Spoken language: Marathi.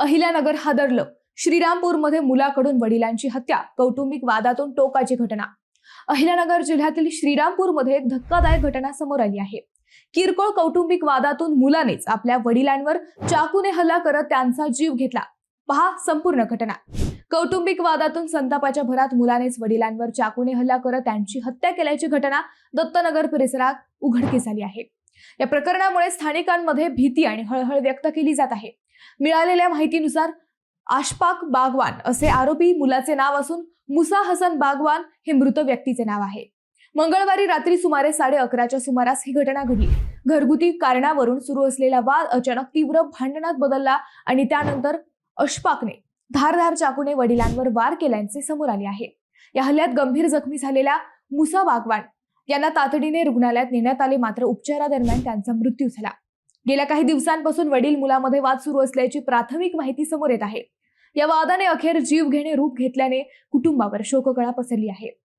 अहिल्यानगर हादरलं. श्रीरामपूरमध्ये मुलाकडून वडिलांची हत्या, कौटुंबिक वादातून टोकाची घटना. अहिल्यानगर जिल्ह्यातील श्रीरामपूरमध्ये एक धक्कादायक घटना समोर आली आहे. किरकोळ कौटुंबिक वादातून मुलानेच आपल्या वडिलांवर चाकूने हल्ला करत त्यांचा जीव घेतला. पहा संपूर्ण घटना. कौटुंबिक वादातून संतापाच्या भरात मुलानेच वडिलांवर चाकूने हल्ला करत त्यांची हत्या केल्याची घटना दत्तनगर परिसरात उघडकीस आली आहे. या प्रकरणामुळे स्थानिकांमध्ये भीती आणि हळहळ व्यक्त केली जात आहे. मिळालेल्या माहितीनुसार आशफाक बागवान असे आरोपी मुलाचे नाव असून मुसा हसन बागवान हे मृत व्यक्तीचे नाव आहे. मंगळवारी रात्री सुमारे 11:30च्या सुमारास ही घटना घडली. घरगुती कारणावरून सुरू असलेला वाद अचानक तीव्र भांडणात बदलला आणि त्यानंतर अशफाकने धारदार चाकूने वडिलांवर वार केल्याचे समोर आले आहे. या हल्ल्यात गंभीर जखमी झालेल्या मुसा बागवान यांना तातडीने रुग्णालयात नेण्यात आले, मात्र उपचारादरम्यान त्यांचा मृत्यू झाला. गेल्या काही दिवसांपासून वडील मुलामध्ये वाद सुरू असल्याची प्राथमिक माहिती समोर येत आहे. या वादाने अखेर जीवघेणे रूप घेतल्याने कुटुंबावर शोककळा पसरली आहे.